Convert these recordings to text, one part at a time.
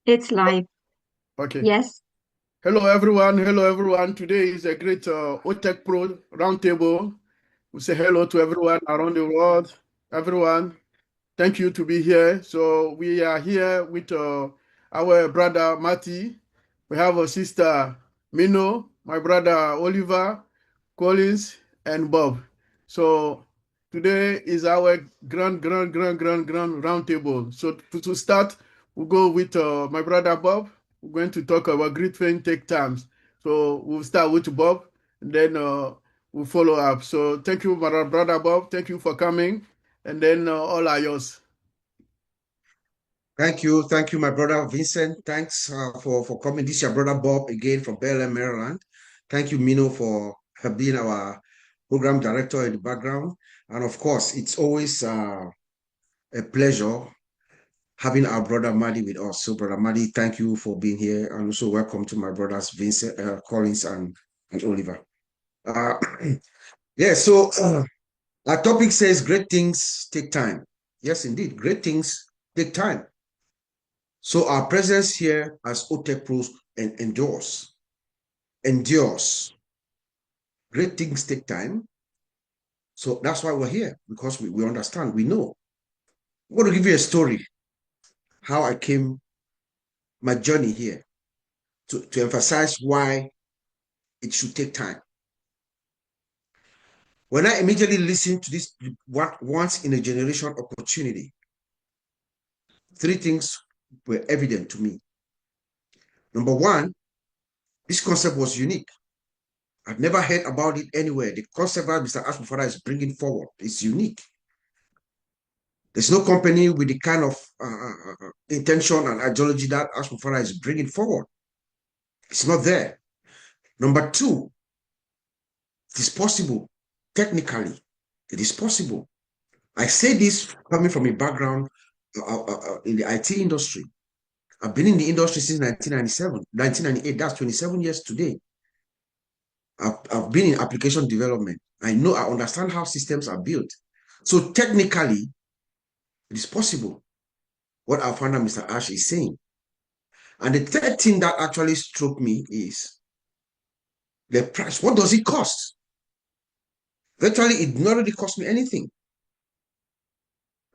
It's live. Okay. Yes. Hello, everyone. Hello, everyone. Today is a great OTech Pro roundtable. We say hello to everyone around the world. Everyone, thank you to be here. So we are here with our brother Matty. We have a sister Mino, my brother Oliver, Collins, and Bob. So today is our grand roundtable. So to start, we'll go with my brother Bob. We're going to talk about great things take times. So we'll start with Bob, and then we'll follow up. So thank you, my brother Bob. Thank you for coming, and then all are yours. Thank you, my brother Vincent. Thanks for coming. This is your brother Bob again from Bel Maryland. Thank you, Mino, for being our program director in the background. And of course, it's always a pleasure having our brother Maddy with us. So, brother Maddy, thank you for being here, and also welcome to my brothers Vincent, Collins, and Oliver. Uh, yeah. So our topic says great things take time. Yes, indeed, great things take time. So our presence here as OTech Pros endures. Great things take time. So that's why we're here, because we understand, we know. I'm going to give you a story, how I came, my journey here, to emphasize why it should take time. When I immediately listened to this once in a generation opportunity, three things were evident to me. Number one, this concept was unique. I've never heard about it anywhere. The concept that Mr. Ashmufara is bringing forward is unique. There's no company with the kind of intention and ideology that Ashmufara is bringing forward. It's not there. Number two, it is possible. Technically, it is possible. I say this coming from a background in the IT industry. I've been in the industry since 1997, 1998. That's 27 years today. I've been in application development. I understand how systems are built. So technically, it is possible what our founder, Mr. Ash, is saying. And the third thing that actually struck me is the price. What does it cost? Virtually, it not really cost me anything.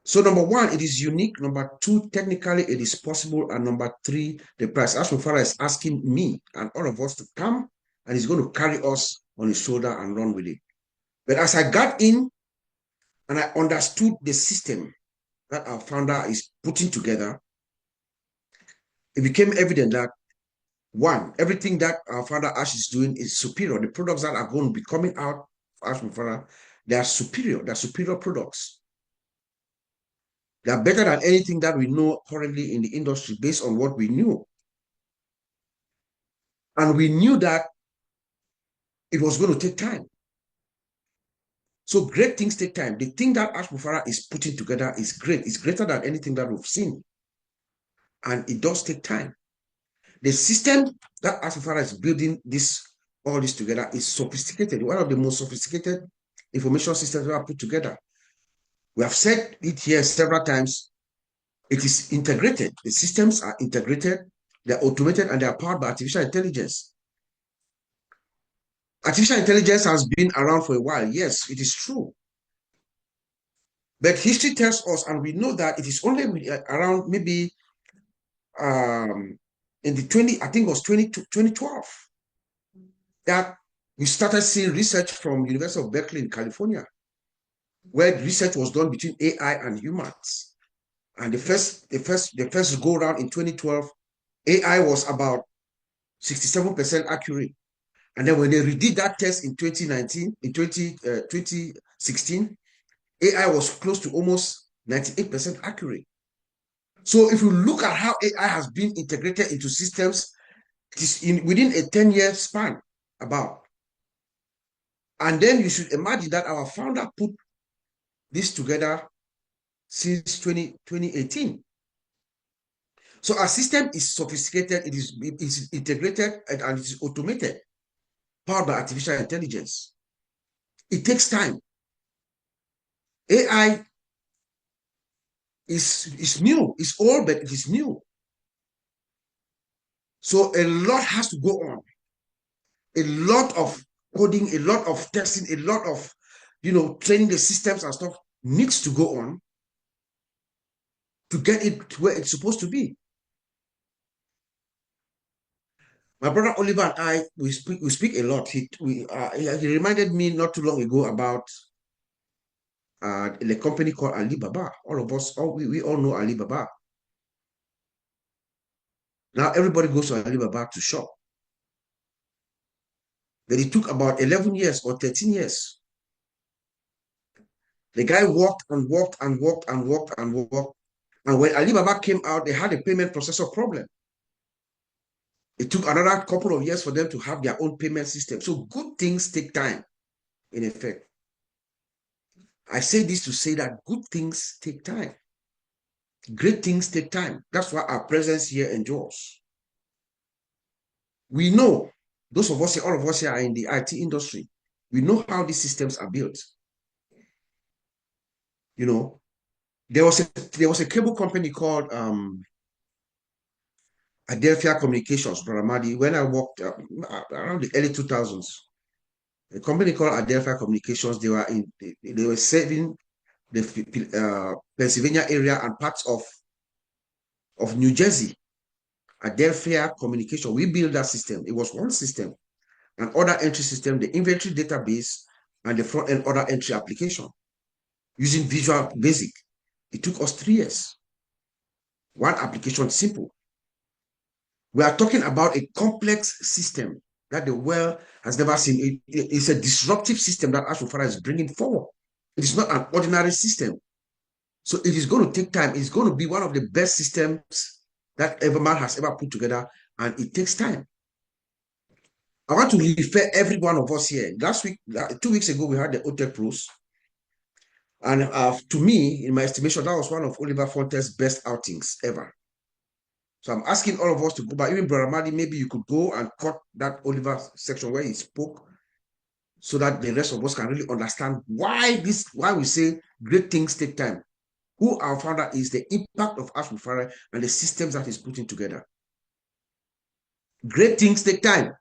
So number one, it is unique. Number two, technically, it is possible. And number three, the price. As Mufara is asking me and all of us to come, and he's going to carry us on his shoulder and run with it. But as I got in and I understood the system that our founder is putting together, it became evident that one, everything that our father Ash is doing is superior. The products that are going to be coming out of Ash Mufara, they are superior. They're superior products. They are better than anything that we know currently in the industry based on what we knew. And we knew that it was going to take time. So great things take time. The thing that Ash Mufara is putting together is great. It's greater than anything that we've seen. And it does take time. The system that Ash Mufara is building all this together is sophisticated. One of the most sophisticated information systems we have put together. We have said it here several times. It is integrated. The systems are integrated, they're automated, and they're powered by artificial intelligence. Artificial intelligence has been around for a while. Yes, it is true. But history tells us, and we know that it is only around maybe in the 20, I think it was 2012, that we started seeing research from University of Berkeley in California, where research was done between AI and humans. And the first go around in 2012, AI was about 67% accurate. And then when they redid that test in 2019, in 2016, AI was close to almost 98% accurate. So if you look at how AI has been integrated into systems, it is within a 10-year span about. And then you should imagine that our founder put this together since 2018. So our system is sophisticated, it is integrated, and it is automated, powered by artificial intelligence. It takes time. AI is new, it's old, but it is new. So a lot has to go on. A lot of coding, a lot of testing, a lot of, training the systems and stuff needs to go on to get it to where it's supposed to be. My brother Oliver and I, we speak a lot. He reminded me not too long ago about the company called Alibaba. All of us, we all know Alibaba. Now everybody goes to Alibaba to shop. But it took about 11 years or 13 years. The guy walked and walked and walked and walked and walked. And when Alibaba came out, they had a payment processor problem. It took another couple of years for them to have their own payment system. So good things take time, in effect. I say this to say that good things take time. Great things take time. That's why our presence here endures. We know, those of us here, all of us here are in the IT industry. We know how these systems are built. There was a cable company called Adelphia Communications, Brother Madi, when I worked around the early 2000s. A company called Adelphia Communications, they were serving the Pennsylvania area and parts of New Jersey. Adelphia Communication, we built that system. It was one system, an order entry system, the inventory database, and the front-end order entry application using Visual Basic. It took us 3 years. One application, simple. We are talking about a complex system that the world has never seen. It's a disruptive system that Ashwafara is bringing forward. It is not an ordinary system. So it is going to take time. It's going to be one of the best systems that ever man has ever put together, and it takes time. I want to refer every one of us here. 2 weeks ago, we had the OTEC Pros. And to me, in my estimation, that was one of Oliver Fonte's best outings ever. So I'm asking all of us to go back. Even Brother Madi, maybe you could go and cut that Oliver section where he spoke so that the rest of us can really understand why we say great things take time. Who our founder is, the impact of Ashwafara and the systems that he's putting together. Great things take time.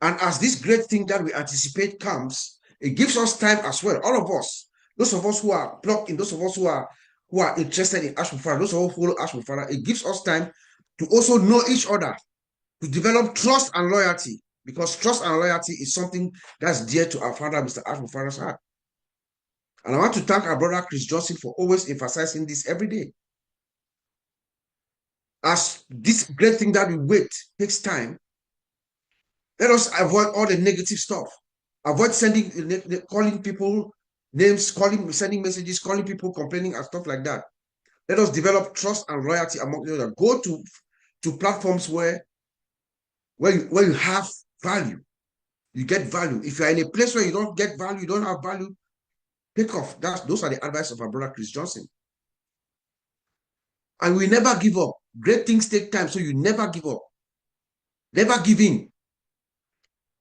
And as this great thing that we anticipate comes, it gives us time as well. All of us, those of us who are plugged in, those of us who are interested in Ashwafara, those of us who follow Ashwafara, it gives us time to also know each other, to develop trust and loyalty, because trust and loyalty is something that's dear to our founder, Mr. Ashwafara's heart. And I want to thank our brother Chris Johnson for always emphasizing this every day. As this great thing that we wait takes time, let us avoid all the negative stuff. Avoid calling people names, sending messages, calling people, complaining and stuff like that. Let us develop trust and loyalty among each other. Go to platforms where you have value. You get value. If you're in a place where you don't get value, you don't have value, take off. Those are the advice of our brother Chris Johnson. And we never give up. Great things take time, so you never give up. Never give in.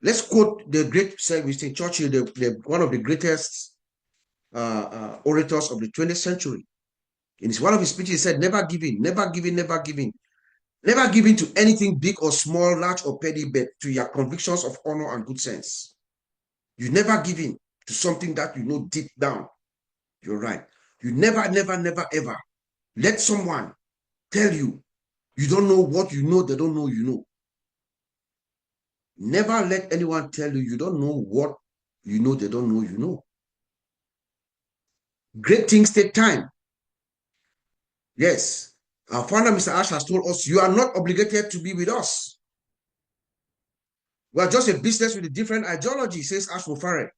Let's quote the great Winston Churchill, one of the greatest orators of the 20th century. In one of his speeches, he said, never give in, never give in, never give in. Never give in to anything big or small, large or petty, but to your convictions of honor and good sense. You never give in to something that you know deep down you're right. You never, never, never, ever let someone tell you you don't know what you know, they don't know you know. Never let anyone tell you you don't know what you know, they don't know you know. Great things take time. Yes, our founder, Mr. Ash, has told us you are not obligated to be with us. We are just a business with a different ideology, says Ashwafara.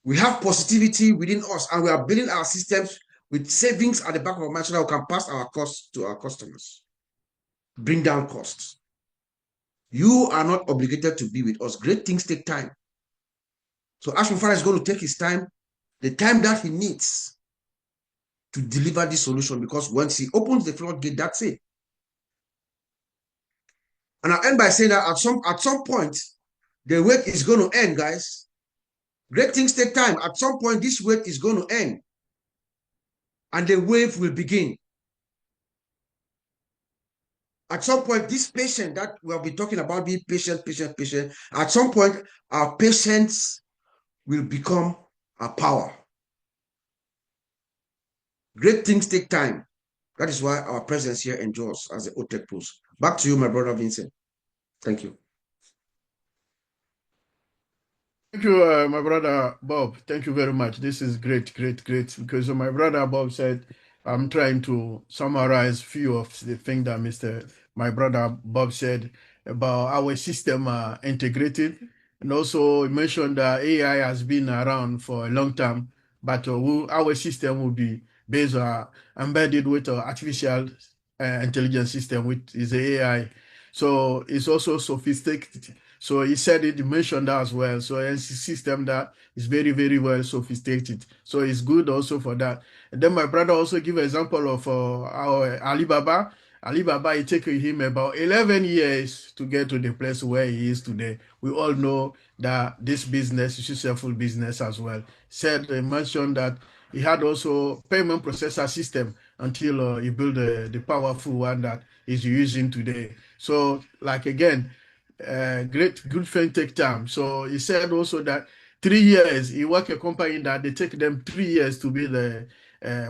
We have positivity within us, and we are building our systems with savings at the back of our mind so that we can pass our costs to our customers. Bring down costs. You are not obligated to be with us. Great things take time. So Ashwafara is going to take his time, the time that he needs to deliver this solution, because once he opens the floodgate, that's it. And I'll end by saying that at some point, the wait is going to end, guys. Great things take time. At some point, this wait is going to end. And the wave will begin. at some point, this patient that we have been talking about, being patient, at some point, our patience will become our power. Great things take time. That is why our presence here endures as the OTEC Pros. Back to you, my brother Vincent. Thank you. Thank you, my brother Bob. Thank you very much. This is great, great, great. Because my brother Bob said, I'm trying to summarize few of the things that my brother Bob said about our system integrated. And also he mentioned that AI has been around for a long time, but our system will be based embedded with artificial intelligence system, which is AI. So it's also sophisticated. So he said it, he mentioned that as well. So it's a system that is very, very well sophisticated. So it's good also for that. And then my brother also give example of our Alibaba. Alibaba, it took him about 11 years to get to the place where he is today. We all know that this business is a successful business as well. Said, mentioned that he had also payment processor system until he built the powerful one that he's using today. So like again, great good friend take time. So he said also that 3 years he work a company that they take them 3 years to build the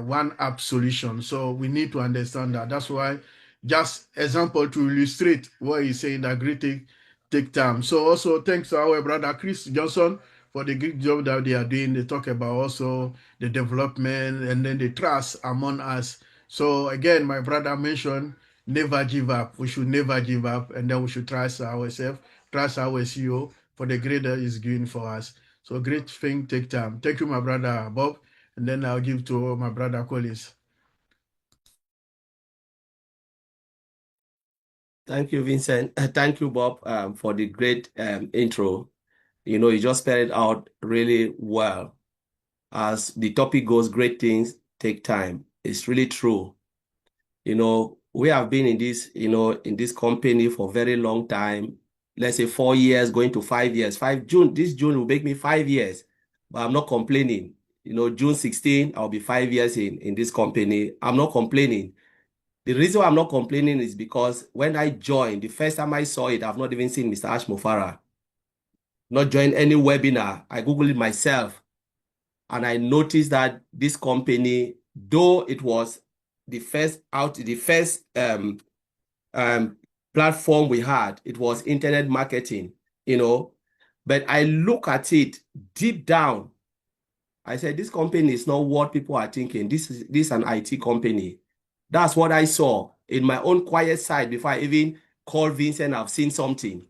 one app solution. So we need to understand that. That's why just example to illustrate what he's saying that great take time. So also thanks to our brother Chris Johnson for the great job that they are doing. They talk about also the development and then the trust among us. So again, my brother mentioned never give up. We should never give up, and then we should trust ourselves, trust our CEO for the greater is doing for us. So great thing take time. Thank you, my brother Bob, and then I'll give to my brother Collins. Thank you, Vincent. Thank you, Bob, for the great intro. You know, you just spelled it out really well. As the topic goes, great things take time. It's really true. You know, we have been in this, in this company for a very long time. Let's say 4 years, going to 5 years. This June will make me 5 years, but I'm not complaining. You know, June 16, I'll be 5 years in this company. I'm not complaining. The reason why I'm not complaining is because when I joined, the first time I saw it, I've not even seen Mr. Ash Mofara. Not joined any webinar. I Googled it myself. And I noticed that this company, though it was the first platform we had, it was internet marketing, but I look at it deep down. I said, this company is not what people are thinking. This is an IT company. That's what I saw in my own quiet side before I even called Vincent. I've seen something.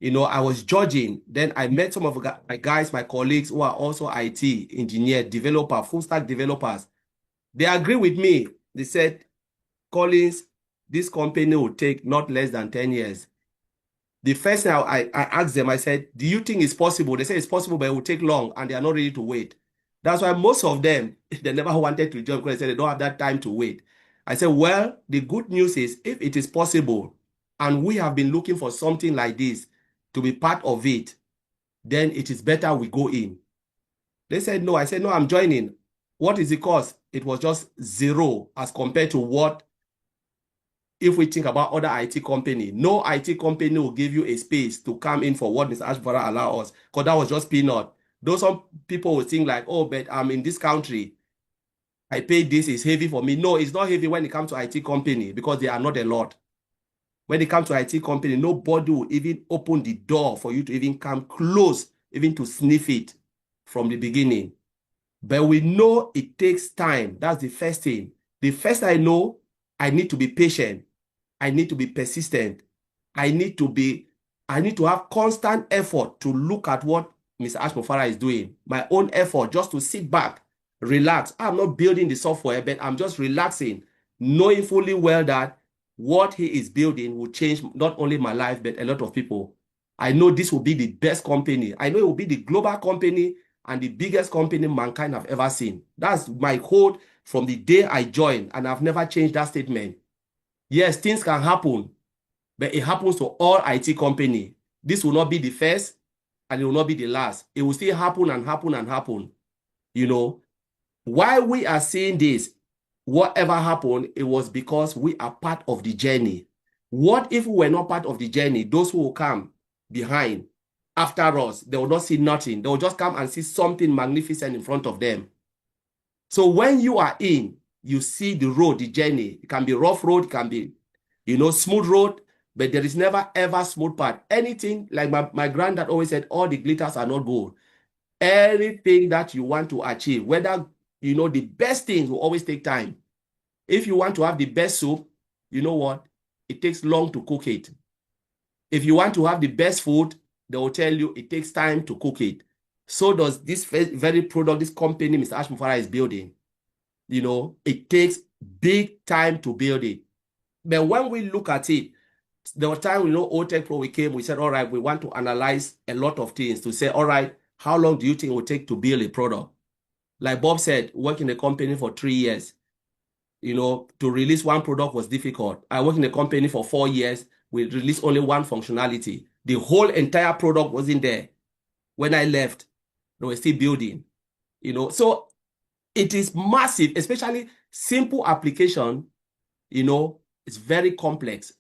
I was judging. Then I met some of my guys, my colleagues who are also IT engineer, developer, full stack developers. They agree with me. They said, Collins, this company will take not less than 10 years. The first thing I asked them, I said, do you think it's possible? They said it's possible, but it will take long and they are not ready to wait. That's why most of them, they never wanted to join because they said they don't have that time to wait. I said, well, the good news is if it is possible and we have been looking for something like this to be part of it, then it is better we go in. They said no. I said, no, I'm joining. What is the cost? It was just zero as compared to what, if we think about other IT company, no IT company will give you a space to come in for what Mr. Ashbara allow us, because that was just peanut. Though some people will think like, oh, but I'm in this country, I pay this, is heavy for me. No, it's not heavy when it comes to IT company because they are not a lot. When it comes to IT company, nobody will even open the door for you to even come close, even to sniff it from the beginning. But we know it takes time. That's the first thing. The first I know, I need to be patient. I need to be persistent. I need to have constant effort to look at what Mr. Ash Mofara is doing. My own effort just to sit back, relax. I'm not building the software, but I'm just relaxing, knowing fully well that what he is building will change not only my life, but a lot of people. I know this will be the best company. I know it will be the global company and the biggest company mankind have ever seen. That's my code from the day I joined, and I've never changed that statement. Yes, things can happen, but it happens to all IT company. This will not be the first, and it will not be the last. It will still happen and happen and happen. Why we are seeing this, whatever happened, it was because we are part of the journey. What if we were not part of the journey? Those who will come behind after us, they will not see nothing. They will just come and see something magnificent in front of them. So when you are in, you see the road, the journey. It can be rough road, it can be, smooth road, but there is never ever smooth part. Anything, like my granddad always said, all the glitters are not gold. Anything that you want to achieve, whether, the best things will always take time. If you want to have the best soup, you know what? It takes long to cook it. If you want to have the best food, they will tell you it takes time to cook it. So does this very product, this company Mr. Ash Mufara is building. It takes big time to build it. But when we look at it, there was time, OTech Pro, we came, we said, all right, we want to analyze a lot of things to say, all right, how long do you think it will take to build a product? Like Bob said, work in a company for 3 years, to release one product was difficult. I worked in a company for 4 years. We released only one functionality. The whole entire product wasn't there. When I left, they were still building, So it is massive, especially simple application, it's very complex.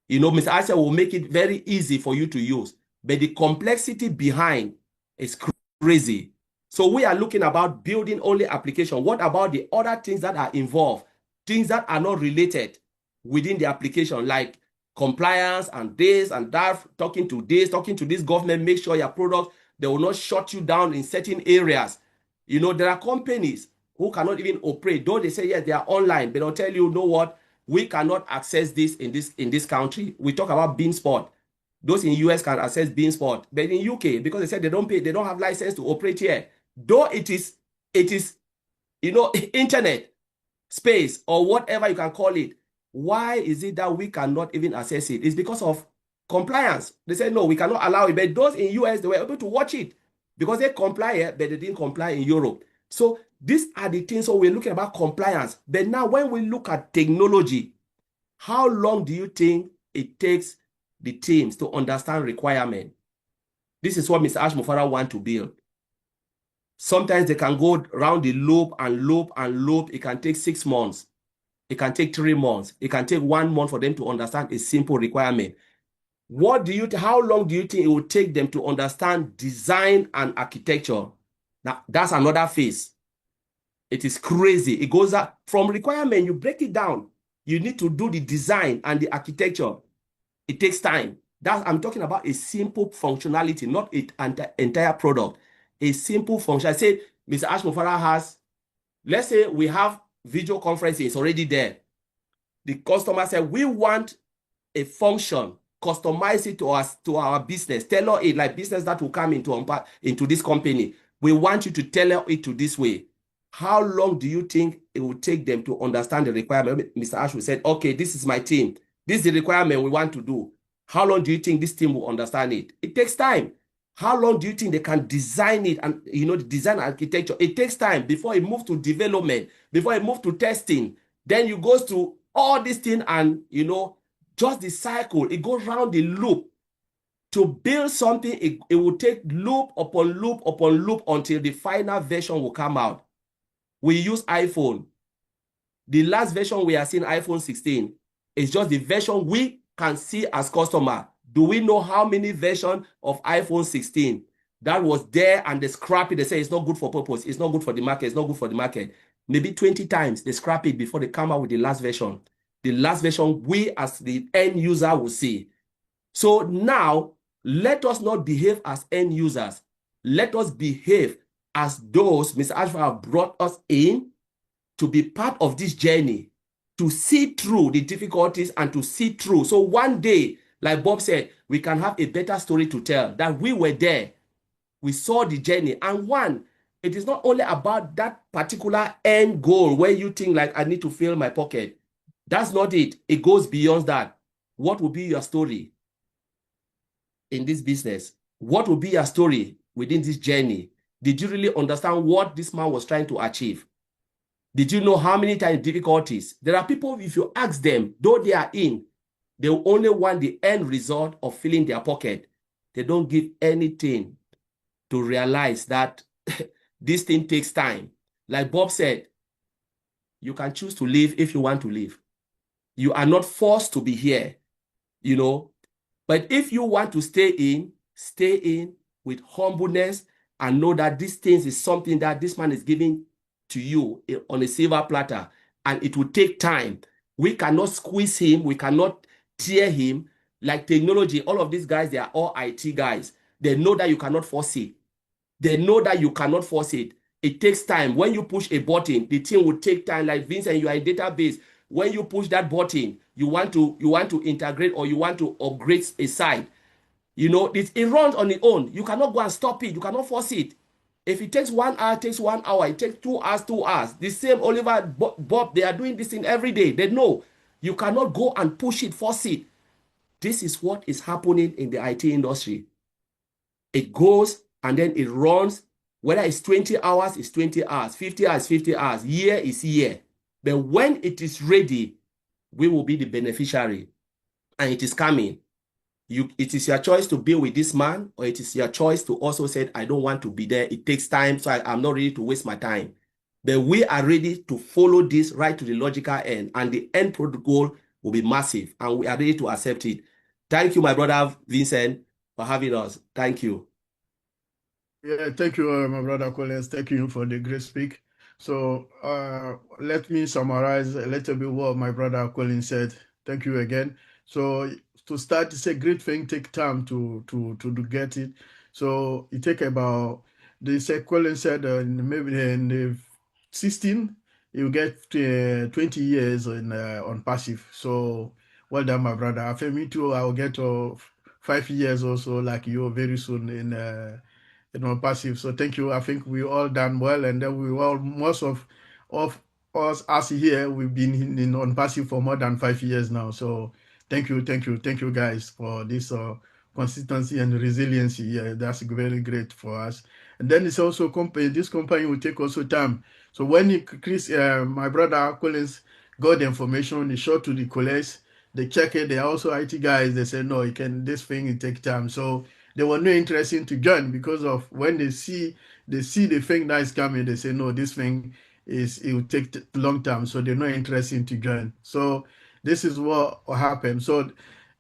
Mr. Asha will make it very easy for you to use, but the complexity behind is crazy. So we are looking about building only application. What about the other things that are involved? Things that are not related within the application, like compliance and this and that, talking to this government, make sure your product, they will not shut you down in certain areas. There are companies who cannot even operate, though they say, yes, they are online, but they'll tell you, know what, we cannot access this in this country. We talk about Beansport. Those in US can access Beansport, but in UK, because they said they don't have license to operate here. Though it is, internet space or whatever you can call it. Why is it that we cannot even access it? It's because of compliance. They said, no, we cannot allow it. But those in US, they were able to watch it because they comply here, but they didn't comply in Europe. So these are the things. So we're looking about compliance. But now when we look at technology, how long do you think it takes the teams to understand requirement? This is what Mr. Ash Mufara wants to build. Sometimes they can go around the loop and loop and loop. It can take 6 months. It can take 3 months. It can take 1 month for them to understand a simple requirement. How long do you think it will take them to understand design and architecture? Now, that's another phase. It is crazy. It goes up from requirement. You break it down. You need to do the design and the architecture. It takes time. I'm talking about a simple functionality, not an entire product. A simple function. I said, Mr. Ash Mufara has, let's say we have video conferencing, it's already there. The customer said, we want a function, customize it to our business, tailor it like business that will come into this company. We want you to tailor it to this way. How long do you think it will take them to understand the requirement? Mr. Ash said, okay, this is my team. This is the requirement we want to do. How long do you think this team will understand it? It takes time. How long do you think they can design it and, the design architecture? It takes time before it moves to development, before it moves to testing. Then you go to all these things and, just the cycle. It goes around the loop. To build something, it will take loop upon loop upon loop until the final version will come out. We use iPhone. The last version we are seeing, iPhone 16, is just the version we can see as customer. Do we know how many versions of iPhone 16 that was there and they scrap it? They say it's not good for purpose. It's not good for the market. It's not good for the market. Maybe 20 times they scrap it before they come out with the last version. The last version we as the end user will see. So now let us not behave as end users. Let us behave as those Mr. Ashford have brought us in to be part of this journey, to see through the difficulties and to see through. So one day, like Bob said, we can have a better story to tell, that we were there. We saw the journey. And it is not only about that particular end goal where you think like, I need to fill my pocket. That's not it. It goes beyond that. What will be your story in this business? What will be your story within this journey? Did you really understand what this man was trying to achieve? Did you know how many times difficulties? There are people, if you ask them, though they are in, they only want the end result of filling their pocket. They don't give anything to realize that this thing takes time. Like Bob said, you can choose to live if you want to live. You are not forced to be here. you know. But if you want to stay in with humbleness and know that these things is something that this man is giving to you on a silver platter, and it will take time. We cannot squeeze him. We cannot tear him. Like technology, all of these guys, they are all IT guys. They know that you cannot force it. They know that you cannot force it. It takes time. When you push a button, the thing will take time. Like Vincent, you are a database. When you push that button, you want to integrate or you want to upgrade a site. You know, it runs on its own. You cannot go and stop it. You cannot force it. If it takes 1 hour, it takes 1 hour. It takes 2 hours, 2 hours. The same Oliver, Bob, they are doing this thing every day. They know you cannot go and push it, force it. This is what is happening in the IT industry. It goes and then it runs. Whether it's 20 hours, it's 20 hours. 50 hours, 50 hours. Year is year. But when it is ready, we will be the beneficiary. And it is coming. It is your choice to be with this man, or it is your choice to also say, I don't want to be there. It takes time, so I'm not ready to waste my time. But we are ready to follow this right to the logical end, and the end product goal will be massive, and we are ready to accept it. Thank you, my brother Vincent, for having us. Thank you. Yeah, thank you, my brother Collins. Thank you for the great speak. So let me summarize a little bit what my brother Collins said. Thank you again. So to start, it's a great thing. Take time to get it. So it take about Collins said maybe in the 16 you get 20 years on passive. So well done, my brother. After me too, I'll get 5 years also like you very soon in passive. So thank you. I think we all done well, and then we all most of us here we've been on passive for more than 5 years now. So thank you guys for this consistency and resiliency. Yeah, that's very great for us. And then it's also this company will take also time. So when Chris, my brother Collins got the information, he showed to the colleagues. They check it. They are also IT guys. They say no, it can this thing it take time. So they were not interested to join because of when they see the thing that is coming, they say no, this thing it will take long time, so they're not interested to join. So this is what happened. So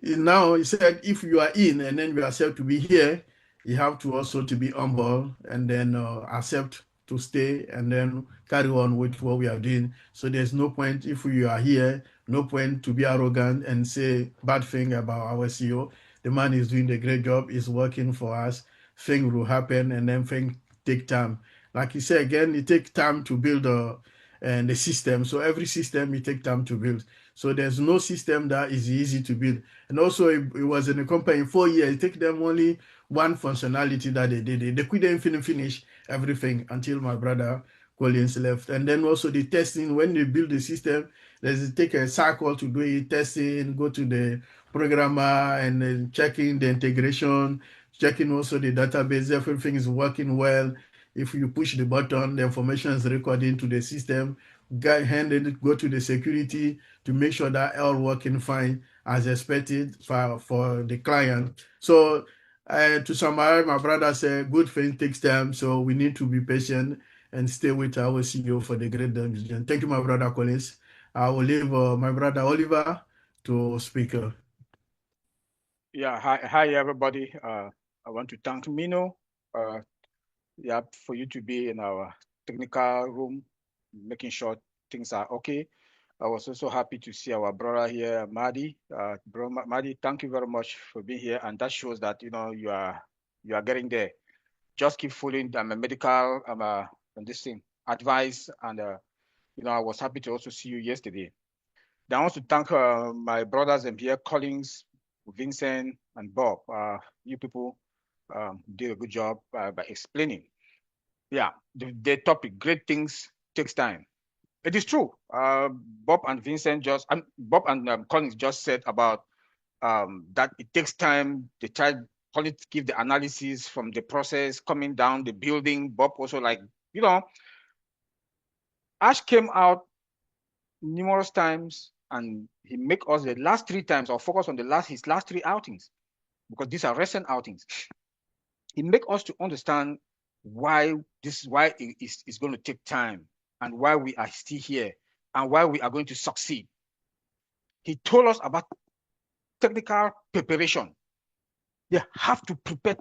now he said if you are in and then you accept to be here, you have to also to be humble and then accept to stay and then carry on with what we are doing. So there's no point if you are here, no point to be arrogant and say bad thing about our CEO. The man is doing a great job, is working for us. Things will happen and then things take time. Like you say again, it takes time to build the system. So every system it takes time to build. So there's no system that is easy to build. And also it was in a company 4 years. It took them only one functionality that they did. They couldn't finish everything until my brother Collins left. And then also the testing, when they build the system, there's take a cycle to do it, testing, go to the programmer and then checking the integration, checking also the database, everything is working well. If you push the button, the information is recorded into the system, go to the security to make sure that all working fine as expected for the client. So to summarize, my brother said, good thing takes time, so we need to be patient and stay with our CEO for the great decision. Thank you, my brother Collins. I will leave my brother Oliver to speak. Yeah, hi everybody. I want to thank Mino. Yeah, for you to be in our technical room, making sure things are okay. I was also happy to see our brother here, Madi. Bro, Madi, thank you very much for being here, and that shows that you are getting there. Just keep following the medical and this thing advice, and I was happy to also see you yesterday. Then I want to thank my brothers and here, Collins, Vincent, and Bob. You people did a good job by explaining. Yeah, the topic, great things takes time. It is true. Bob and Bob and Collins just said about that it takes time. The child Collins give the analysis from the process coming down the building. Bob also Ash came out numerous times and he make us the last 3 times or focus on his last 3 outings because these are recent outings. He make us to understand why it is going to take time and why we are still here and why we are going to succeed. He told us about technical preparation. They have to prepare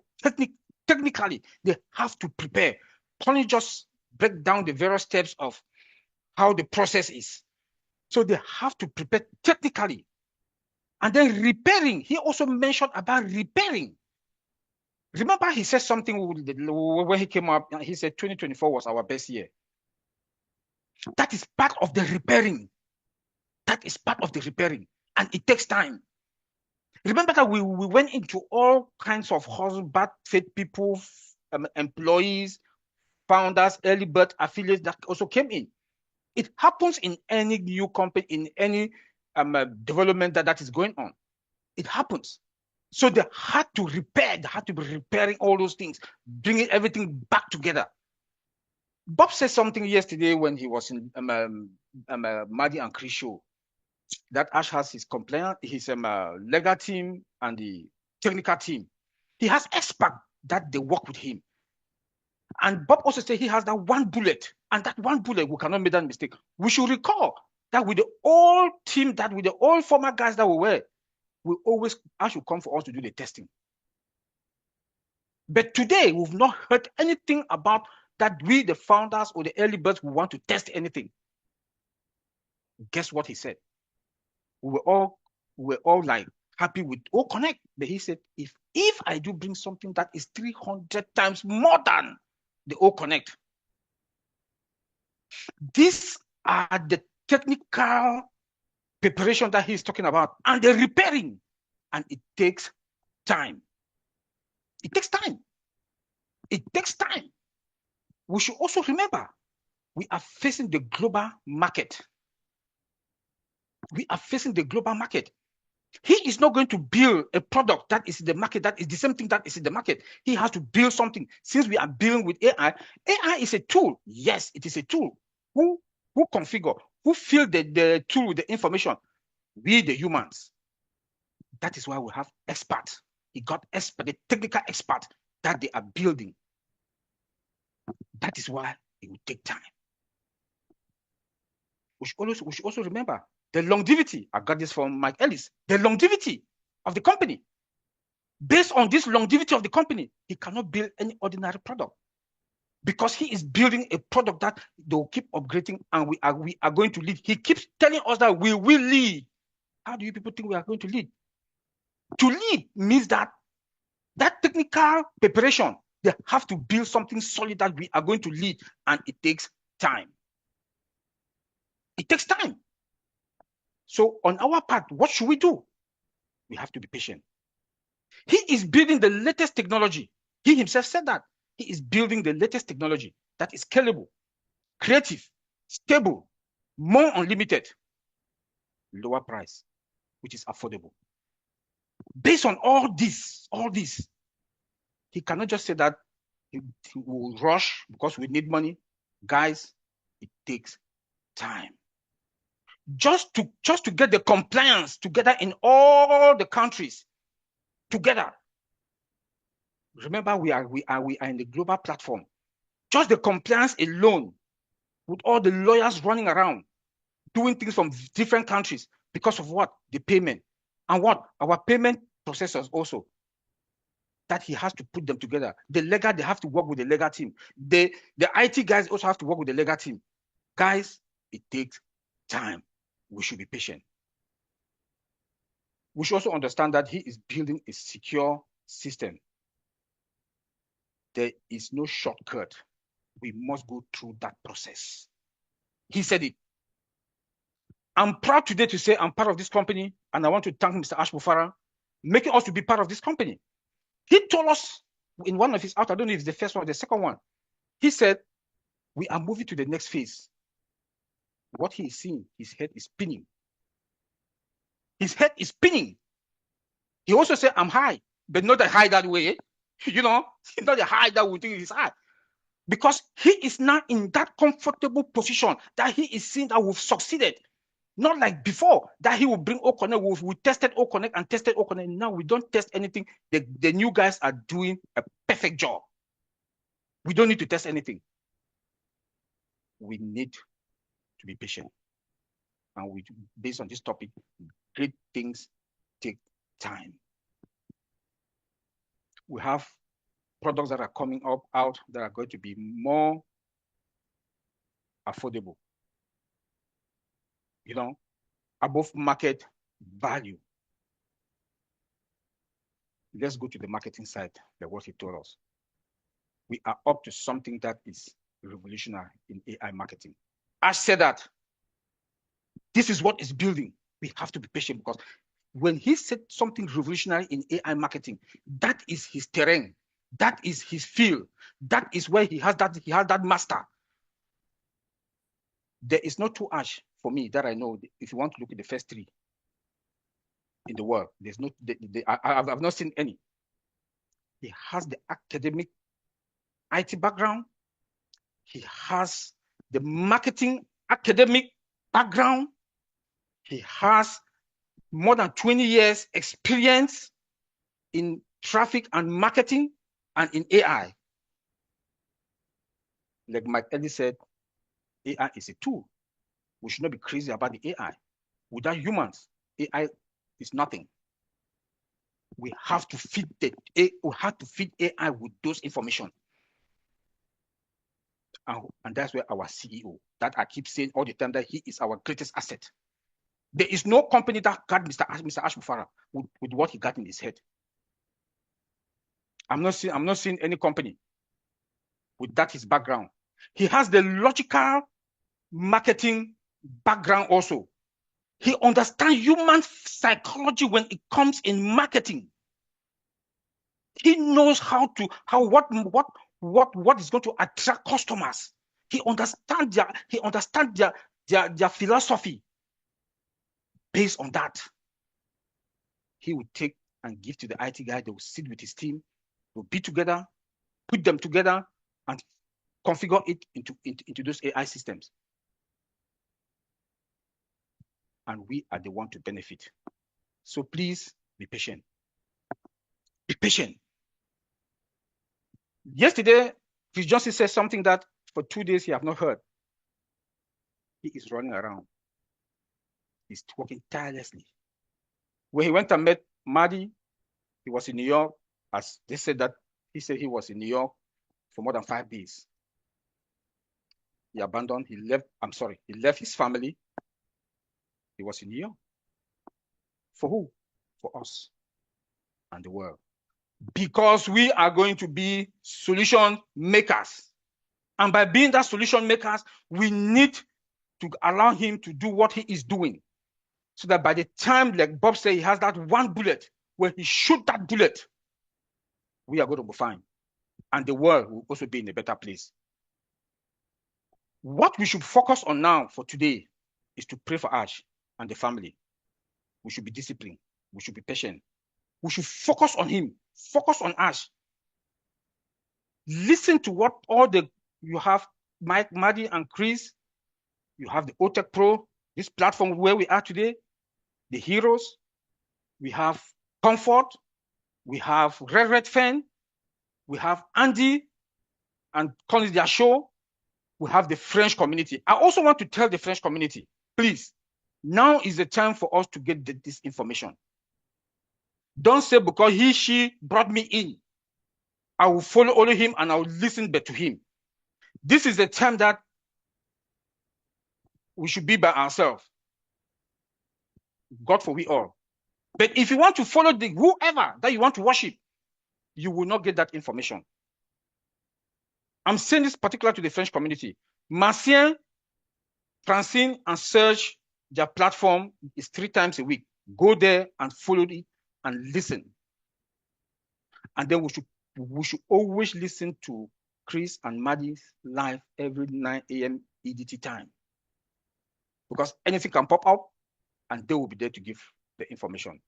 technically. They have to prepare. Can you just break down the various steps of how the process is? So they have to prepare technically. And then repairing. He also mentioned about repairing. Remember, he said something when he came up. He said 2024 was our best year. That is part of the repairing. That is part of the repairing. And it takes time. Remember that we went into all kinds of bad faith people, employees, founders, early bird affiliates that also came in. It happens in any new company, in any development that is going on. It happens. So they had to repair, they had to be repairing all those things, bringing everything back together. Bob said something yesterday when he was in Maddie and Chris show, that Ash has his compliance, his legal team and the technical team. He has experts that they work with him. And Bob also said he has that one bullet, and that one bullet, we cannot make that mistake. We should recall that with the old team, that with the old former guys that we were, we always, Ash will come for us to do the testing. But today, we've not heard anything about that we, the founders or the early birds, we want to test anything. Guess what he said? We were all like happy with O Connect. But he said, if I do bring something that is 300 times more than the O Connect, these are the technical preparation that he's talking about and the repairing. And it takes time. It takes time. It takes time. We should also remember, we are facing the global market. We are facing the global market. He is not going to build a product that is in the market, that is the same thing that is in the market. He has to build something. Since we are building with AI, AI is a tool. Yes, it is a tool. Who configure? Who fill the tool with the information? We, the humans. That is why we have experts. He got expert, the technical expert that they are building. That is why it will take time. We should also remember the longevity. I got this from Mike Ellis. The longevity of the company. Based on this longevity of the company, he cannot build any ordinary product, because he is building a product that they will keep upgrading, and we are going to lead. He keeps telling us that we will lead. How do you people think we are going to lead? To lead means that technical preparation, they have to build something solid that we are going to lead, and it takes time. It takes time. So on our part, what should we do? We have to be patient. He is building the latest technology. He himself said that. He is building the latest technology that is scalable, creative, stable, more unlimited, lower price, which is affordable. Based on all this, he cannot just say that he will rush because we need money. Guys, it takes time. Just to get the compliance together in all the countries together. Remember, we are in the global platform. Just the compliance alone, with all the lawyers running around, doing things from different countries, because of what? The payment. And what? Our payment processors also, that he has to put them together. The legal, they have to work with the legal team. The IT guys also have to work with the legal team. Guys, it takes time. We should be patient. We should also understand that he is building a secure system. There is no shortcut. We must go through that process. He said it. I'm proud today to say I'm part of this company, and I want to thank Mr. Ash Mufara, making us to be part of this company. He told us in one of his out, I don't know if it's the first one or the second one, he said, we are moving to the next phase. What he is seeing, his head is spinning. His head is spinning. He also said, I'm high, but not that high that way. You know, it's not the high that we think is high. Because he is now in that comfortable position that he is seeing that we've succeeded. Not like before, that he will bring OConnect. We tested OConnect and tested OConnect. Now we don't test anything. The new guys are doing a perfect job. We don't need to test anything. We need to be patient. And based on this topic, great things take time. We have products that are coming out that are going to be more affordable, above market value. Let's go to the marketing side, the what he told us. We are up to something that is revolutionary in AI marketing. I said that this is what is building. We have to be patient, because when he said something revolutionary in AI marketing, that is his terrain. That is his field. That is where he has that master. There is no two ash for me that I know. If you want to look at the first three in the world, there's no. I've not seen any. He has the academic IT background. He has the marketing academic background. He has more than 20 years experience in traffic and marketing and in AI. Like Mike Ellis said, AI is a tool. We should not be crazy about the AI. Without humans, AI is nothing. We have to feed AI with those information. And that's where our CEO, that I keep saying all the time, that he is our greatest asset. There is no company that got Mr. Ash Mufarah with what he got in his head. I'm not seeing any company with that his background. He has the logical marketing background also. He understands human psychology when it comes in marketing. He knows what is going to attract customers. He understands their philosophy. Based on that, he will take and give to the IT guy. They will sit with his team, they'll be together, put them together, and configure it into those AI systems. And we are the one to benefit. So please be patient. Be patient. Yesterday, Chris Johnson said something that for 2 days he have not heard. He is running around. He's working tirelessly. When he went and met Mahdi, he was in New York. As they said that, he said he was in New York for more than 5 days. He abandoned, he left his family. He was in New York. For who? For us and the world. Because we are going to be solution makers. And by being that solution makers, we need to allow him to do what he is doing. So that by the time, like Bob said, he has that one bullet, when he shoot that bullet, we are going to be fine. And the world will also be in a better place. What we should focus on now for today is to pray for Ash and the family. We should be disciplined. We should be patient. We should focus on him. Focus on Ash. Listen to what you have, Mike, Maddie, and Chris. You have the OTech Pro, this platform where we are today, the heroes. We have Comfort. We have Red Fan. We have Andy and Collins, their show. We have the French community. I also want to tell the French community, please, now is the time for us to get this information. Don't say because she brought me in, I will follow only him and I will listen to him. This is the time that we should be by ourselves. God for we all. But if you want to follow whoever that you want to worship, you will not get that information. I'm saying this particular to the French community. Marcien, Francine, and Serge, their platform is 3 times a week. Go there and follow it and listen. And then we should always listen to Chris and Maddie's live every 9 a.m. EDT time. Because anything can pop up and they will be there to give the information.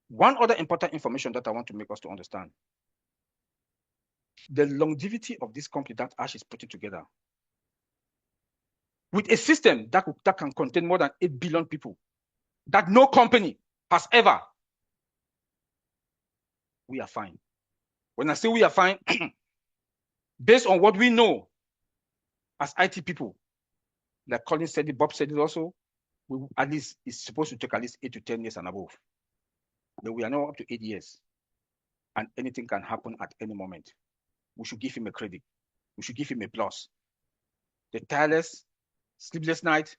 One other important information that I want to make us to understand. The longevity of this company that Ash is putting together. With a system that can contain more than 8 billion people, that no company has ever. We are fine. When I say we are fine, based on what we know as IT people, like Colin said it, Bob said it also, at least it's supposed to take at least 8 to 10 years and above. But we are now up to 8 years, and anything can happen at any moment. We should give him a credit. We should give him a plus. The tireless, sleepless night,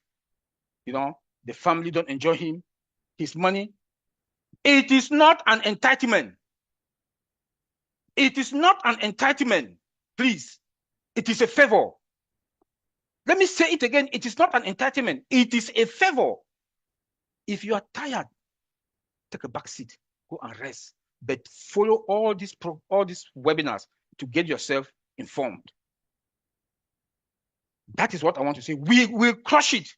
the family don't enjoy him, his money. It is not an entitlement. It is not an entitlement, please. It is a favor. Let me say it again. It is not an entitlement. It is a favor. If you are tired, take a back seat, go and rest. But follow all these webinars to get yourself informed. That is what I want to say. We will crush it.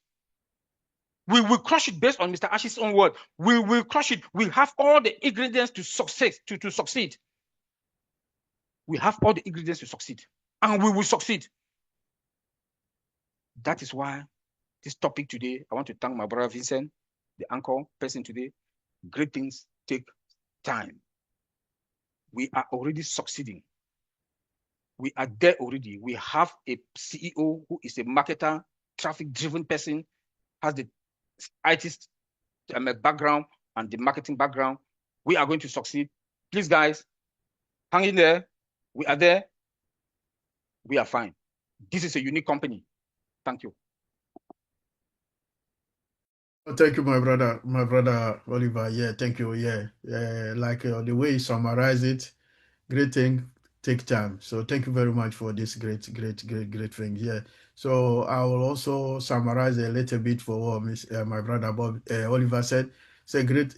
We will crush it based on Mr. Ash's own word. We will crush it. We have all the ingredients to succeed. To succeed. We have all the ingredients to succeed, and we will succeed. That is why this topic today, I want to thank my brother Vincent, the anchor person today. Great things take time. We are already succeeding. We are there already. We have a CEO who is a marketer, traffic-driven person, has the IT background and the marketing background. We are going to succeed. Please, guys, hang in there. We are there. We are fine. This is a unique company. Thank you. Thank you, my brother Oliver. Yeah, thank you. Yeah, like the way you summarize it, great thing, take time. So thank you very much for this great thing. Yeah. So I will also summarize a little bit for what my brother Oliver said. Say great.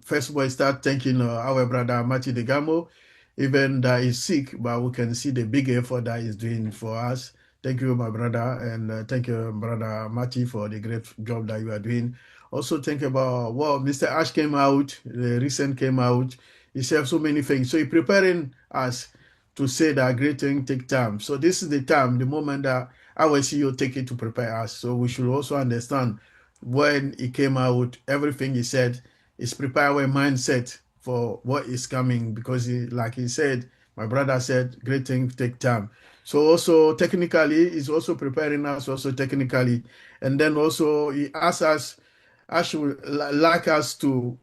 First of all, start thanking our brother Mati Degamo, even that he's sick, but we can see the big effort that he's doing for us. Thank you, my brother, and thank you, brother Mati, for the great job that you are doing. Also, think about Mr. Ash came out, the recent came out. He said so many things. So he's preparing us to say that great thing take time. So this is the time, the moment that our CEO take it to prepare us. So we should also understand when he came out, everything he said is prepare our mindset for what is coming, because like he said, my brother said, great things take time. So also technically, he's also preparing us also technically. And then also he asked us, I should like us to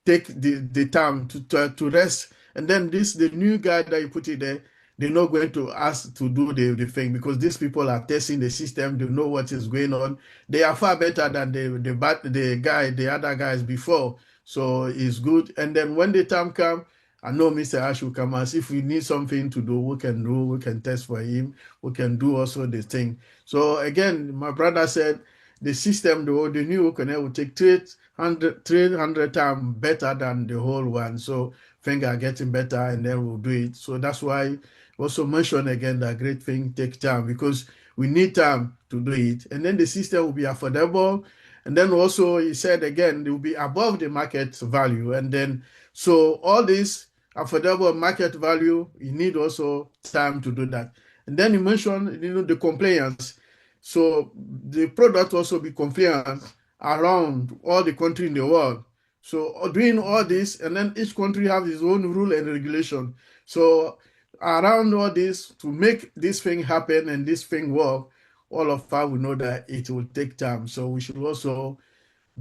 take the time to rest. And then the new guy that you put it there, they're not going to ask to do the thing, because these people are testing the system. They know what is going on. They are far better than the other guys before. So it's good. And then when the time comes, I know Mr. Ash will come as if we need something to do, we can test for him. We can do also the thing. So again, my brother said the system, the new connect will take 300 times better than the whole one. So things are getting better, and then we'll do it. So that's why also mention again that great thing take time, because we need time to do it. And then the system will be affordable. And then also he said again, it will be above the market value. And then so all this affordable market value, you need also time to do that. And then he mentioned, the compliance. So the product also be compliant around all the country in the world. So doing all this, and then each country have its own rule and regulation. So around all this, to make this thing happen and this thing work, all of us will know that it will take time. So we should also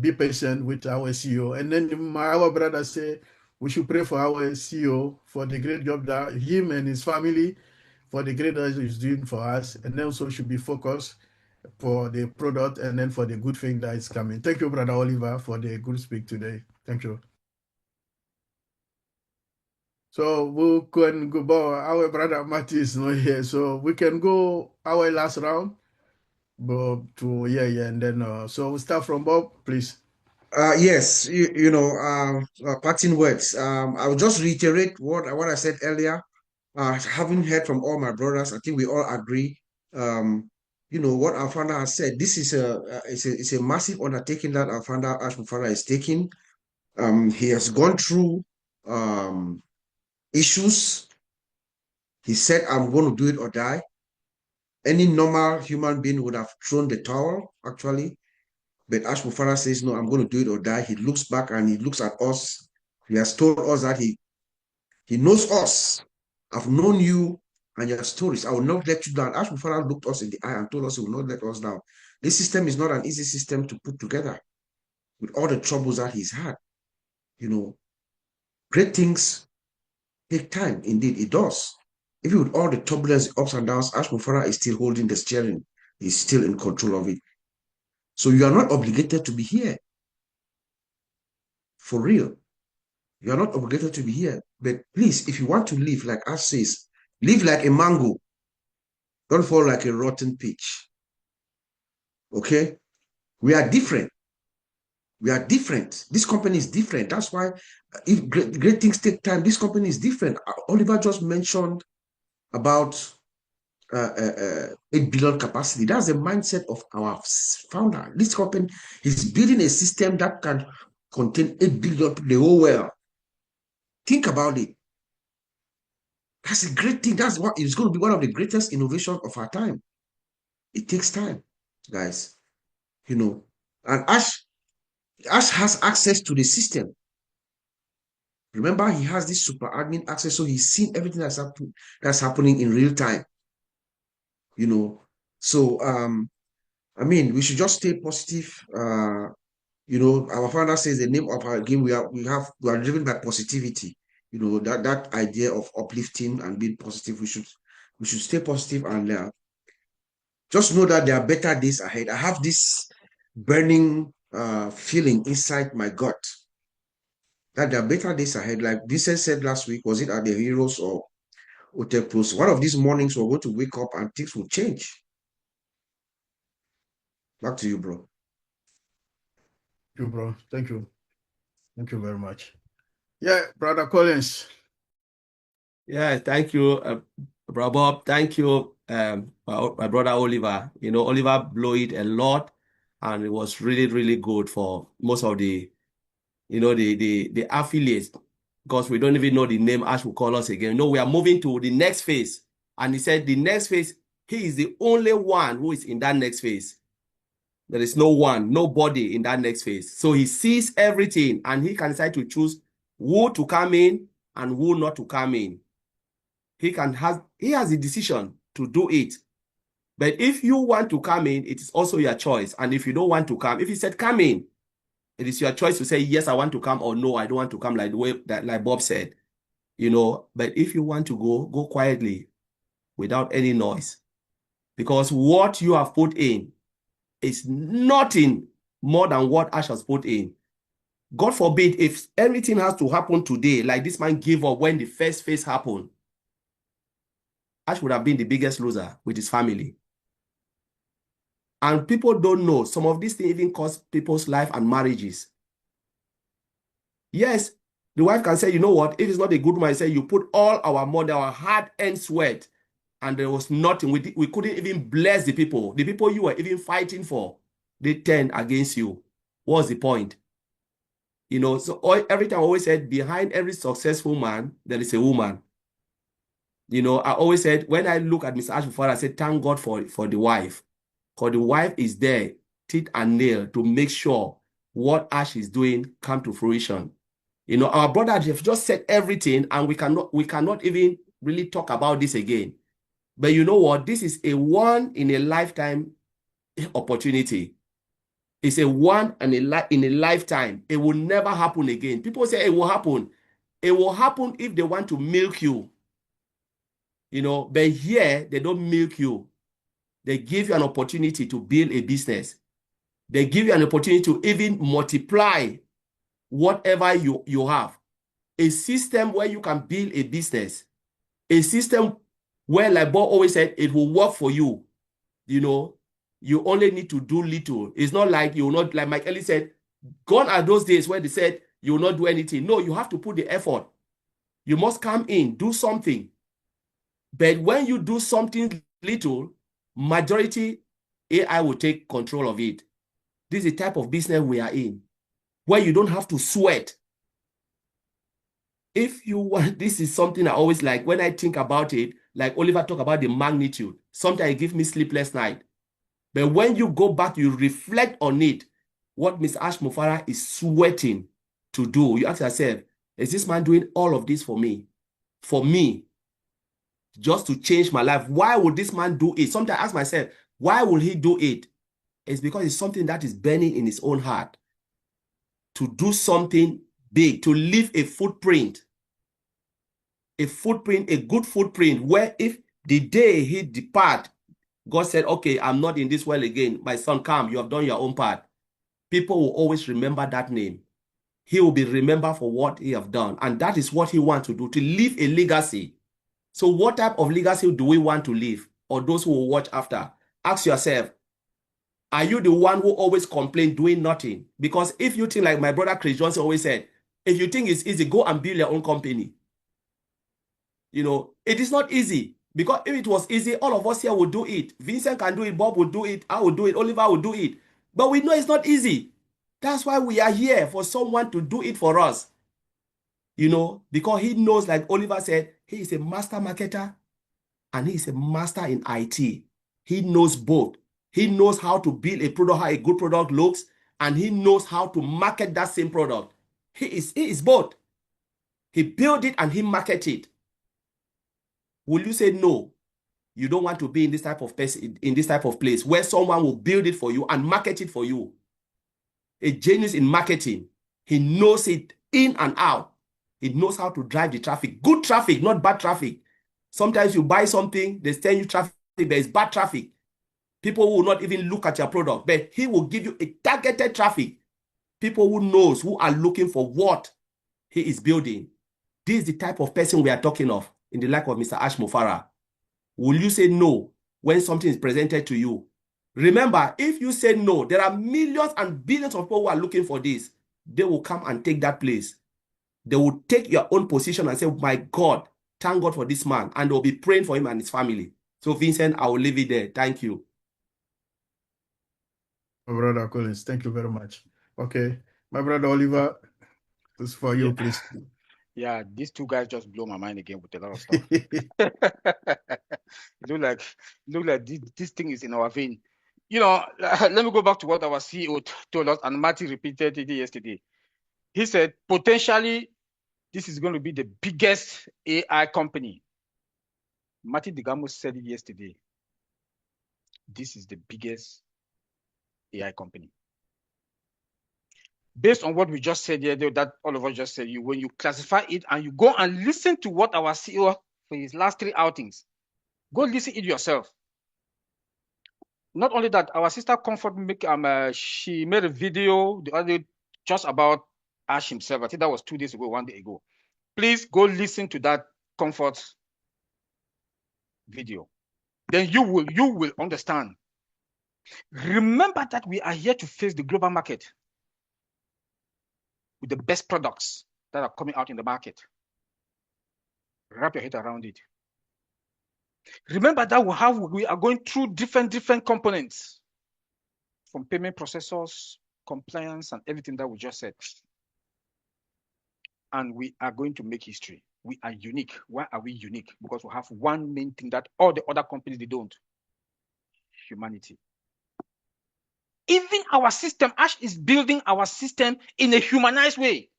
be patient with our CEO. And then our brother say we should pray for our CEO for the great job that him and his family, for the great job he's doing for us. And then also should be focused for the product and then for the good thing that is coming. Thank you, Brother Oliver, for the good speak today. Thank you. So we can go, our brother Matty is not here, so we can go our last round. But and then so we'll start from Bob, please. Yes, parting words. I will just reiterate what I said earlier. Having heard from all my brothers, I think we all agree. What our founder has said. This is it's a massive undertaking that our founder Ash Mufara is taking. He has gone through issues. He said, "I'm going to do it or die." Any normal human being would have thrown the towel, actually. But Ash Mufara says, "No, I'm going to do it or die." He looks back and he looks at us. He has told us that he knows us. I've known you and your stories. I will not let you down. Ash Mufara looked us in the eye and told us he will not let us down. This system is not an easy system to put together. with all the troubles that he's had. Great things take time. Indeed, it does. Even with all the turbulence, ups and downs, Ash Mufara is still holding the steering. He's still in control of it. So you are not obligated to be here. For real. You are not obligated to be here. But please, if you want to live, like Ash says, live like a mango. Don't fall like a rotten peach. Okay? We are different. We are different. This company is different. That's why if great things take time, this company is different. Oliver just mentioned about 8 billion capacity. That's the mindset of our founder. This company is building a system that can contain 8 billion people the whole world. Think about it. That's a great thing. That's what is going to be one of the greatest innovations of our time. It takes time, guys. And Ash has access to the system. Remember, he has this super admin access, so he's seen everything that's happening in real time. So I mean, we should just stay positive. Our founder says the name of our game we are driven by positivity. That idea of uplifting and being positive. We should stay positive and just know that there are better days ahead. I have this burning feeling inside my gut that there are better days ahead. Like Vincent said last week, was it at the Heroes or Hotel Pros? One of these mornings we're going to wake up and things will change. Back to you, bro. Thank you, bro. Thank you. Thank you very much. Yeah, Brother Collins. Yeah, thank you, Bro Bob. Thank you, my brother Oliver. Oliver blew it a lot, and it was really, really good for most of the affiliates, because we don't even know the name Ash will call us again. No, we are moving to the next phase. And he said the next phase, he is the only one who is in that next phase. There is nobody in that next phase. So he sees everything and he can decide to choose who to come in and who not to come in. He has a decision to do it. But if you want to come in, it is also your choice. And if you don't want to come, if he said come in, it is your choice to say, yes, I want to come, or no, I don't want to come, like the way that, like Bob said. But if you want to go quietly without any noise, because what you have put in is nothing more than what Ash has put in. God forbid if everything has to happen today, like this man gave up when the first phase happened, Ash would have been the biggest loser with his family. And people don't know, some of these things even cost people's life and marriages. Yes, the wife can say, you know what, if it's not a good man, say you put all our money, our hard-earned sweat, and there was nothing. We couldn't even bless the people. The people you were even fighting for, they turned against you. What's the point? So every time I always said, behind every successful man, there is a woman. I always said, when I look at Mr. Ash before, I said, thank God for the wife. Because the wife is there, teeth and nail, to make sure what Ash is doing come to fruition. Our brother have just said everything, and we cannot even really talk about this again. But you know what? This is a one in a lifetime opportunity. It's a one in a lifetime. It will never happen again. People say it will happen. It will happen if they want to milk you. But here they don't milk you. They give you an opportunity to build a business. They give you an opportunity to even multiply whatever you have. A system where you can build a business. A system where, like Bob always said, it will work for you. You only need to do little. It's not like you will not, like Mike Ellie said, gone are those days where they said you will not do anything. No, you have to put the effort. You must come in, do something. But when you do something little, majority AI will take control of it. This is the type of business we are in, where you don't have to sweat. If you want, this is something I always like. When I think about it, like Oliver talked about the magnitude, sometimes it gives me sleepless night. But when you go back, you reflect on it, what Mr. Ash Mufara is sweating to do. You ask yourself, is this man doing all of this for me? For me, just to change my life. Why would this man do it? Sometimes I ask myself, why will he do it? It's because it's something that is burning in his own heart. to do something big, to leave a footprint, a good footprint, where if the day he depart, God said, okay, I'm not in this world again. My son, come, you have done your own part. People will always remember that name. He will be remembered for what he have done. And that is what he wants to do, to leave a legacy. So what type of legacy do we want to leave? Or those who will watch after? Ask yourself, are you the one who always complain doing nothing? Because if you think like my brother Chris Johnson always said, if you think it's easy, go and build your own company. You know, it is not easy. Because if it was easy, all of us here would do it. Vincent can do it, Bob will do it, I will do it, Oliver will do it. But we know it's not easy. That's why we are here, for someone to do it for us. You know, because he knows, like Oliver said, he is a master marketer and he is a master in IT. He knows both. He knows how to build a product, how a good product looks, and he knows how to market that same product. He is both. He built it and he marketed it. Will you say no? You don't want to be in this type of person, in this type of place where someone will build it for you and market it for you. A genius in marketing. He knows it in and out. He knows how to drive the traffic. Good traffic, not bad traffic. Sometimes you buy something, they send you traffic, there is bad traffic. People will not even look at your product, but he will give you a targeted traffic. People who knows, who are looking for what he is building. This is the type of person we are talking of in the life of Mr. Ash Mufara. Will you say no when something is presented to you? Remember, if you say no, there are millions and billions of people who are looking for this. They will come and take that place. They will take your own position and say, my God, thank God for this man. And they'll be praying for him and his family. So Vincent, I will leave it there. Thank you. My brother Collins, thank you very much. Okay, my brother Oliver, this is for you, please. Yeah, these two guys just blow my mind again with a lot of stuff. It look like this thing is in our vein. You know, let me go back to what our CEO told us, and Marty repeated it yesterday. He said, potentially, this is going to be the biggest AI company. Marty Digamo said it yesterday. This is the biggest AI company. Based on what we just said here, that all of us just said, when you classify it and you go and listen to what our CEO for his last 3 outings, go listen it yourself. Not only that, our sister Comfort she made a video the other day just about Ash himself. I think that was 2 days ago, 1 day ago. Please go listen to that Comfort video. Then you will understand. Remember that we are here to face the global market with the best products that are coming out in the market. Wrap your head around it. Remember that we are going through different components, from payment processors, compliance, and everything that we just said. And we are going to make history. We are unique. Why are we unique? Because we have one main thing that all the other companies, they don't. Humanity. Even our system, Ash is building our system in a humanized way,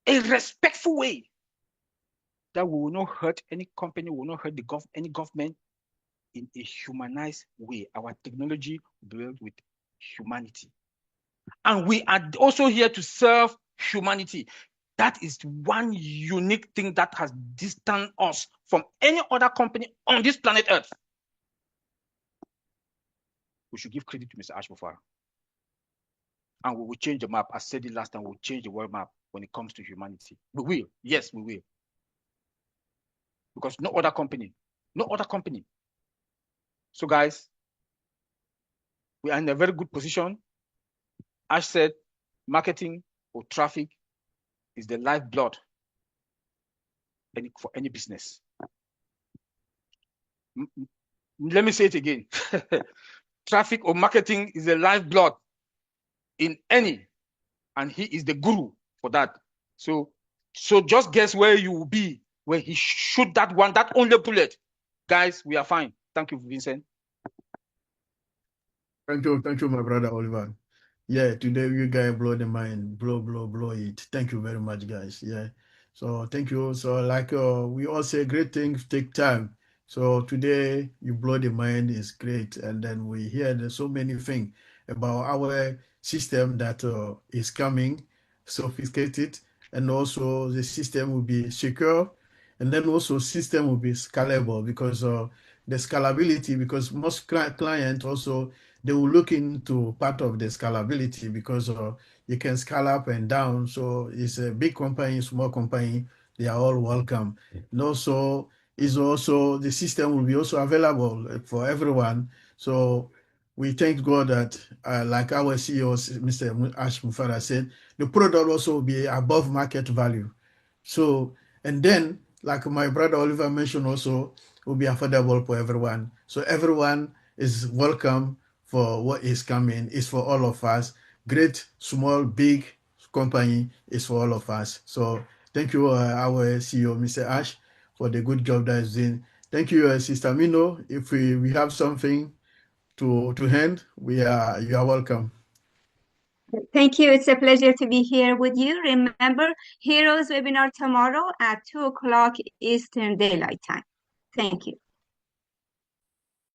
a respectful way, that we will not hurt any company, we will not hurt any government, in a humanized way. Our technology built with humanity. And we are also here to serve humanity. That is one unique thing that has distanced us from any other company on this planet Earth. We should give credit to Mr. Ash Mufara. And we will change the map. I said it last time, we'll change the world map when it comes to humanity. We will. Yes, we will. Because no other company. So guys, we are in a very good position. Ash said, marketing or traffic is the lifeblood for any business. Let me say it again. Traffic or marketing is the lifeblood in any, and he is the guru for that. So just guess where you will be when he shoot that only bullet. Guys, we are fine. Thank you, Vincent. Thank you, my brother Oliver. Yeah, today you guys blow the mind, blow it. Thank you very much, guys. Yeah. So thank you. So like we all say, great things take time. So today you blow the mind is great, and then we hear there's so many things about our system that is coming. sophisticated, and also the system will be secure, and then also system will be scalable because the scalability, because most clients also they will look into part of the scalability because you can scale up and down. So it's a big company, small company, they are all welcome. And also is also the system will be also available for everyone. So we thank God that, like our CEO, Mr. Ash Mufara said, the product also will be above market value. So, and then, like my brother Oliver mentioned also, will be affordable for everyone. So everyone is welcome for what is coming. It's for all of us. Great, small, big company is for all of us. So thank you, our CEO, Mr. Ash, for the good job that is doing. Thank you, Sister Mino. If we have something to hand, you are welcome. Thank you. It's a pleasure to be here with you. Remember, Heroes webinar tomorrow at 2 o'clock Eastern Daylight Time. Thank you.